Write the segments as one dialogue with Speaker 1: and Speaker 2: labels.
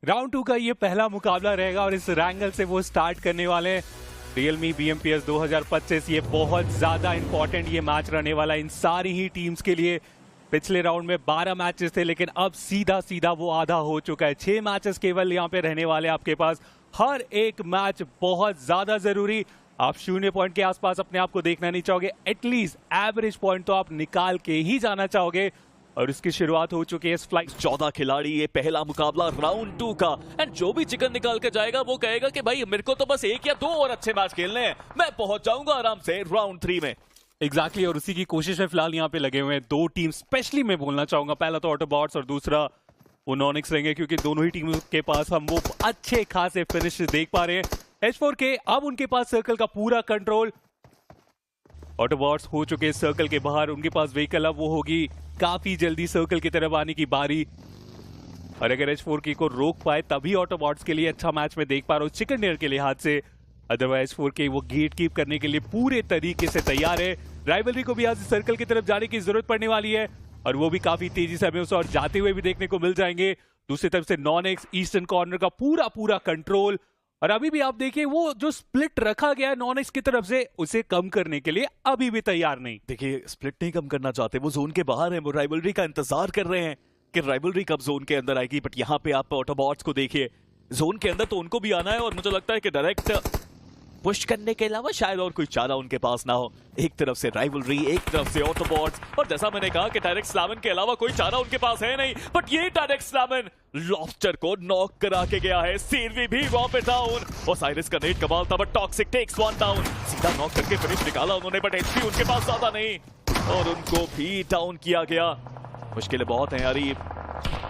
Speaker 1: Round 2 का ये पहला मुकाबला रहेगा और इस रैंगल से वो स्टार्ट करने वाले हैं। रियलमी BMPS 2025 ये बहुत ज्यादा इंपॉर्टेंट ये मैच रहने वाला है इन सारी ही टीम्स के लिए। पिछले राउंड में 12 मैचेस थे लेकिन अब सीधा सीधा वो आधा हो चुका है। 6 मैचेस केवल यहाँ पे रहने वाले आपके पास। हर एक मैच बहुत ज्यादा जरूरी। आप 0 पॉइंट के आसपास अपने आप को देखना नहीं चाहोगे, एटलीस्ट एवरेज पॉइंट तो आप निकाल के ही जाना चाहोगे। और इसकी शुरुआत हो चुकी है इस फ्लाइट।
Speaker 2: 14 खिलाड़ी, ये पहला मुकाबला राउंड 2 का। एंड जो भी चिकन निकाल के जाएगा वो कहेगा कि भाई मेरे को तो बस 1 या 2 और अच्छे मैच खेलने हैं, मैं पहुंच जाऊंगा आराम से राउंड 3 में।
Speaker 1: एग्जैक्टली और उसी की कोशिश में फिलहाल यहाँ पे लगे हुए हैं दो टीम। स्पेशली मैं बोलना चाहूंगा, पहला तो ऑटोबॉट्स और दूसरा वो नॉनिक्स रहेंगे, क्योंकि दोनों ही टीमों के पास हम वो अच्छे खासे फिनिश देख पा रहे हैं। H4K अब उनके पास सर्कल का पूरा कंट्रोल। ऑटोबॉट्स हो चुके सर्कल के बाहर, उनके पास व्हीकल अब वो होगी काफी जल्दी सर्कल की तरफ आने की बारी। और अगर H4K को रोक पाए तभी ऑटोबॉट्स के लिए अच्छा मैच में देख पा रहा हूँ चिकन डिनर के लिहाज से। अदरवाइज H4K वो गेट कीप करने के लिए पूरे तरीके से तैयार है। राइवलरी को भी आज सर्कल की तरफ जाने की जरूरत पड़ने वाली है और वो भी काफी तेजी से हमें उसे और जाते हुए भी देखने को मिल जाएंगे। दूसरी तरफ से नॉनिक्स ईस्टर्न कॉर्नर का पूरा कंट्रोल। और अभी भी आप देखिए वो जो स्प्लिट रखा गया है नॉनिक्स की तरफ से, उसे कम करने के लिए अभी भी तैयार नहीं।
Speaker 2: देखिए स्प्लिट नहीं कम करना चाहते, वो जोन के बाहर है, वो राइवलरी का इंतजार कर रहे हैं कि राइवलरी कब जोन के अंदर आएगी। बट यहाँ पे आप ऑटोबॉट्स को देखिए, जोन के अंदर तो उनको भी आना है और मुझे लगता है कि डायरेक्ट पुश करने के अलावा शायद और कोई चारा उनके पास ना हो। एक तरफ से राइवलरी, एक तरफ से ऑटोबॉट्स, और जैसा मैंने कहा कि डायरेक्ट स्लैमन के अलावा कोई चारा उनके पास है नहीं। बट ये डायरेक्ट स्लैमन लॉब्स्टर को नॉक करा के गया है। सीरवी भी वहां पे डाउन और साइरस का नेट कमाल था, बट टॉक्सिक टेक्स 1 डाउन। सीधा नॉक करके फिनिश निकाला उन्होंने, बट एचपी उनके पास ज्यादा नहीं और उनको भी डाउन किया गया। मुश्किलें बहुत हैं यार।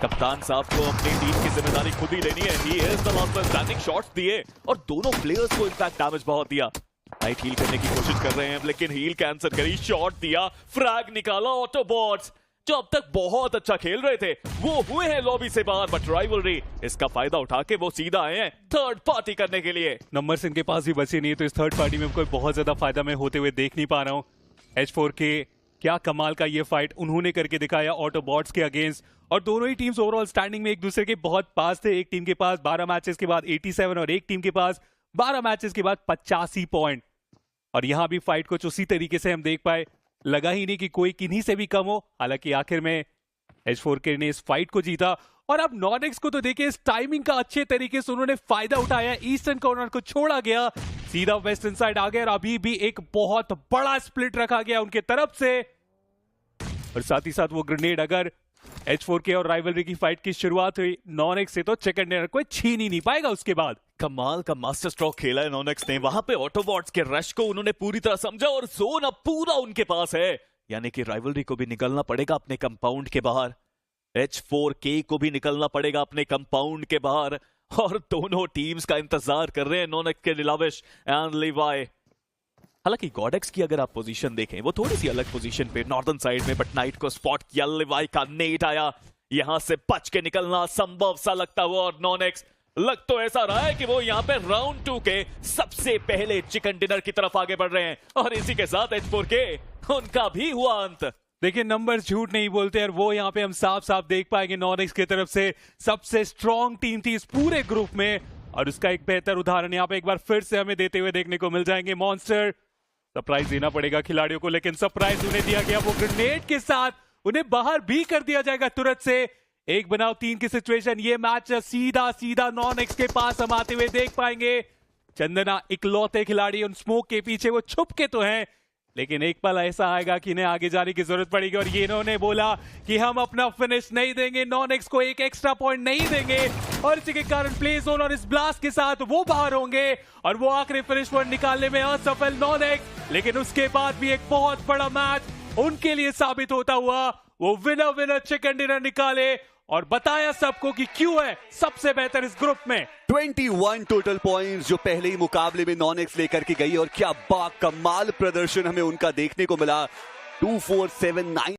Speaker 2: कप्तान साहब को अपनी टीम की जिम्मेदारी खुद ही लेनी है। He is the last standing shots दिए और दोनों प्लेयर्स को इनफैक्ट डैमेज बहुत दिया। नाइट हील करने की कोशिश कर रहे हैं लेकिन हील कैंसिल करी, शॉट दिया, फ्रैग निकाला। ऑटोबॉट्स जो अब तक बहुत अच्छा खेल रहे थे वो हुए हैं लॉबी से बाहर, बट राइवलरी इसका फायदा उठा के वो सीधा आए हैं थर्ड पार्टी करने के लिए।
Speaker 1: नंबर्स इनके पास भी बचे नहीं, तो इस थर्ड पार्टी में कोई बहुत ज्यादा फायदा मैं होते हुए देख नहीं पा रहा हूं। H4K क्या कमाल का ये फाइट उन्होंने करके दिखाया ऑटोबॉट्स के अगेंस्ट। और दोनों ही टीम्स ओवरऑल स्टैंडिंग में एक दूसरे के बहुत पास थे। एक टीम के पास 12 मैचेस के बाद 87 और एक टीम के पास 12 मैचेस के बाद 85 पॉइंट। और यहां भी फाइट कुछ उसी तरीके से हम देख पाए, लगा ही नहीं कि कोई किन्हीं से भी कम हो। हालांकि आखिर में H4K ने इस फाइट को जीता। और अब नॉनिक्स को तो देखिए इस टाइमिंग का अच्छे तरीके से उन्होंने फायदा उठाया। ईस्टर्न कॉर्नर को छोड़ा गया, सीधा वेस्टर्न साइड आ गया और अभी भी एक बहुत बड़ा स्प्लिट रखा गया उनके तरफ से। और साथ ही साथ वो ग्रेनेड, अगर H4K और राइवलरी की फाइट की शुरुआत हुई, नॉनिक्स से तो चिकन डिनर कोई छीन ही नहीं पाएगा उसके बाद।
Speaker 2: कमाल का मास्टर स्ट्रोक खेला है नॉनिक्स ने। वहां पे ऑटोबॉट्स के रश को उन्होंने पूरी तरह समझा और जोन अब पूरा उनके पास है। यानी कि राइवलरी को भी निकलना पड़ेगा अपने कंपाउंड के बाहर, H4K को भी निकलना पड़ेगा अपने कंपाउंड के बाहर। और दोनों टीम्स का इंतजार कर रहे हैं नॉनिक्स के लिलाविश एंड लिवाई। हालांकि गॉडेक्स की अगर आप पोजीशन देखें वो थोड़ी सी अलग पोजीशन पे नॉर्दर्न साइड में, बट नाइट को स्पॉट किया, लिवाई का नेट आया, यहां से बच के निकलना संभव सा लगता हुआ। और नॉनिक्स लग तो ऐसा रहा है कि वो यहां पे राउंड 2 के सबसे पहले चिकन डिनर की तरफ आगे बढ़ रहे हैं। और इसी के साथ H4K उनका भी हुआ अंत।
Speaker 1: देखिए नंबर झूठ नहीं बोलते और वो यहाँ पे हम साफ साफ देख पाएंगे नॉनिक्स की तरफ से सबसे स्ट्रॉन्ग टीम थी इस पूरे ग्रुप में। और उसका एक बेहतर उदाहरण यहाँ पे एक बार फिर से हमें देते हुए देखने को मिल जाएंगे मॉन्स्टर। सरप्राइज देना पड़ेगा खिलाड़ियों को, लेकिन सरप्राइज उन्हें दिया गया वो ग्रेनेड के साथ। उन्हें बाहर भी कर दिया जाएगा तुरंत से। 1 बनाम 3 की सिचुएशन। ये मैच सीधा सीधा नॉनिक्स के पास हम आते हुए देख पाएंगे। चंदना इकलौते खिलाड़ी उन स्मोक के पीछे वो छुप के तो हैं, लेकिन एक पल ऐसा आएगा कि इन्हें आगे जाने की जरूरत पड़ेगी। और ये इन्होंने बोला कि हम अपना फिनिश नहीं देंगे, नॉनिक्स को एक एक्स्ट्रा पॉइंट नहीं देंगे। और इसी के कारण प्ले जोन और इस ब्लास्ट के साथ वो बाहर होंगे और वो आखिरी फिनिश पॉइंट निकालने में असफल नॉनिक्स। लेकिन उसके बाद भी एक बहुत बड़ा मैच उनके लिए साबित होता हुआ वो विनर चिकन डिनर निकाले और बताया सबको कि क्यों है सबसे बेहतर इस ग्रुप में।
Speaker 3: 21 टोटल पॉइंट्स जो पहले ही मुकाबले में नॉनिक्स लेकर के गई और क्या बाकमाल प्रदर्शन हमें उनका देखने को मिला। 2479